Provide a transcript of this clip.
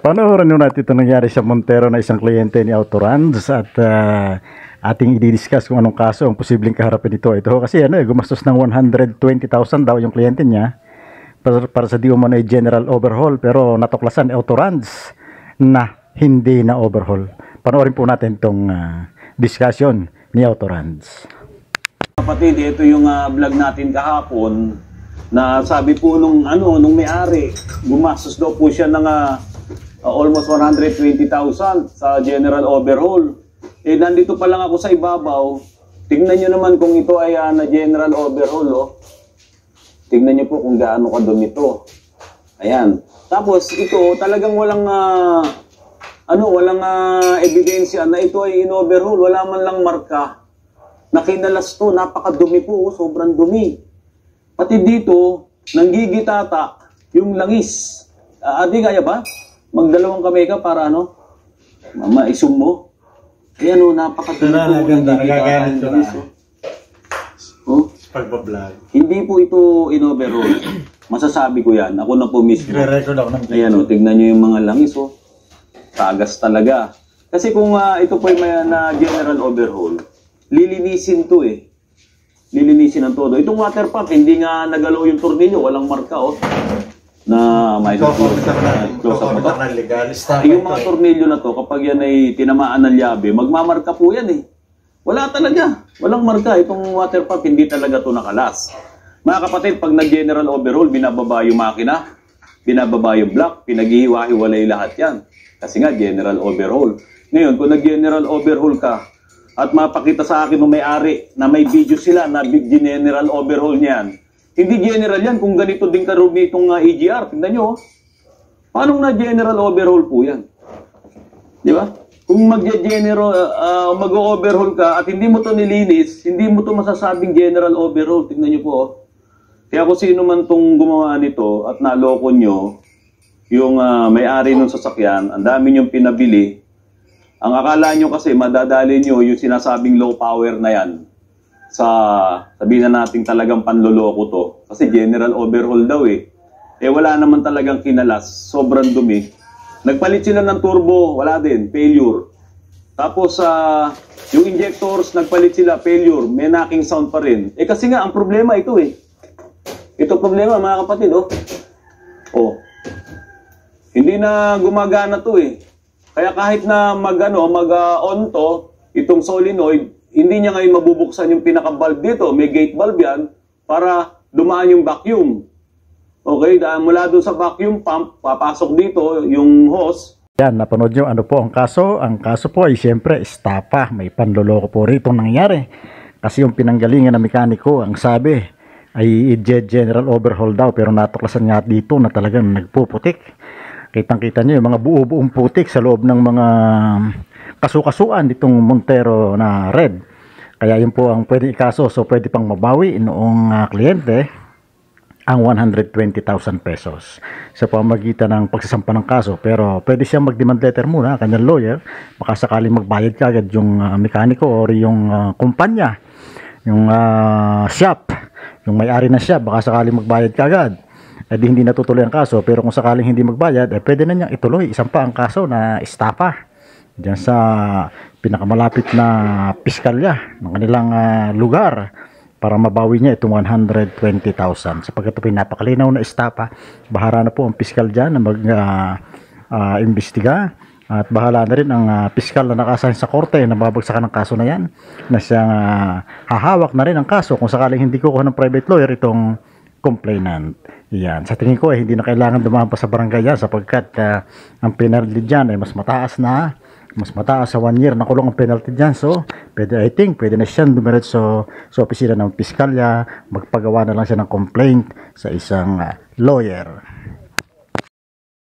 Panoorin nyo natin ito nangyari sa Montero na isang kliyente ni Autorans at ating i-discuss kung anong kaso ang posibleng kaharapin nito. Ito kasi gumastos ng 120,000 daw yung kliyente niya para sa di umano ay general overhaul, pero natuklasan ni Autorans na hindi na overhaul. Panoorin po natin itong discussion ni Autorans. Kapatid, ito yung vlog natin kahapon na sabi po nung may-ari, gumastos daw po siya ng almost 120,000 sa general overhaul. Eh, nandito pa lang ako sa ibabaw. Tingnan nyo naman kung ito ay na general overhaul. Oh. Tingnan nyo po kung gaano kadumi ito. Ayan. Tapos ito talagang walang ebidensya na ito ay in-overhaul. Wala man lang marka. Nakinalas to, napakadumi po. Oh, sobrang dumi. Pati dito, nanggigitata yung langis. Di kaya ba? Magdalawang kamay ka para maisum mo. Ayan napakadumi po. Nagagalit ko na. Oh? Pagbablog. Hindi po ito in-overhaul. Masasabi ko yan. Ako na po mismo. I-record ako ng video. Ayan tignan nyo yung mga langis. Tagas talaga. Kasi kung ito po may general overhaul, lilinisin to Lilinisin ang todo. Itong water pump, hindi nga nagalaw yung tornilyo. Walang marka na may close up na legal. Yung mga tornilyo na to, kapag yan ay tinamaan ng llabe, magmamarka po yan Wala talaga. Walang marka. Itong water pump, hindi talaga to nakalas. Mga kapatid, pag nag-general overhaul, binababa yung makina, binababa yung block, pinaghihiwa-hiwalay lahat yan. Kasi nga, general overhaul. Ngayon, kung nag-general overhaul ka, at mapakita sa akin ng may-ari na may video sila na big general overhaul niyan. Hindi general yan kung ganito din karumi itong EGR. Tingnan nyo. Paano na general overhaul po yan? Di ba? Kung mag-overhaul ka at hindi mo to nilinis, hindi mo to masasabing general overhaul. Tingnan nyo po. Kaya kung sino man tong gumawa nito at naloko nyo, yung may-ari ng sasakyan, ang dami nyong pinabili. Ang akala nyo kasi madadali nyo yung sinasabing low power na yan sa sabihin na natin talagang panloloko to. Kasi general overhaul daw wala naman talagang kinalas. Sobrang dumi. Nagpalit sila ng turbo. Wala din. Failure. Tapos yung injectors, nagpalit sila. Failure. May knocking sound pa rin. Kasi nga, ang problema ito Ito problema mga kapatid Hindi na gumagana to Kaya kahit na mag-on to, itong solenoid, hindi niya ngayon mabubuksan yung pinaka-valve dito. May gate valve yan para dumaan yung vacuum. Okay, mula doon sa vacuum pump, papasok dito yung hose. Yan, napanood nyo ano po ang kaso. Ang kaso po ay siyempre estapa. May panloloko po rito nangyari. Kasi yung pinanggalingan na mekaniko, ang sabi ay general overhaul daw. Pero natuklasan nga dito na talagang nagpuputik. Kitang-kita nyo yung mga buo-buong putik sa loob ng mga kasukasuan ditong Montero na red. Kaya yun po ang pwede ikaso. So pwede pang mabawi noong kliyente ang 120,000 pesos sa pamamagitan ng pagsasampa ng kaso. Pero pwede siyang mag-demand letter muna, kanyang lawyer. Baka sakaling magbayad kagad yung mekaniko or yung kumpanya, yung shop, yung may-ari na shop, baka sakaling magbayad kagad. Hindi natutuloy ang kaso, pero kung sakaling hindi magbayad, pwede na niyang ituloy. Isang pa ang kaso na estafa diyan sa pinakamalapit na piskalya ng kanilang lugar para mabawi niya itong 120,000. Sapagkat ito pinapakalinaw na estafa, bahala na po ang piskal diyan na mag-imbestiga at bahala na rin ang piskal na nakasahin sa korte na babagsakan ng kaso na yan, na siyang hahawak na rin ang kaso kung sakaling hindi kukuha ng private lawyer itong complainant. Yan. Sa tingin ko hindi na kailangan dumaan pa sa barangay yan sapagkat ang penalty dyan ay mas mataas sa 1 year na kulong ang penalty dyan. So, I think pwede na siyang dumiretso sa opisina ng piskalya, magpagawa na lang siya ng complaint sa isang lawyer.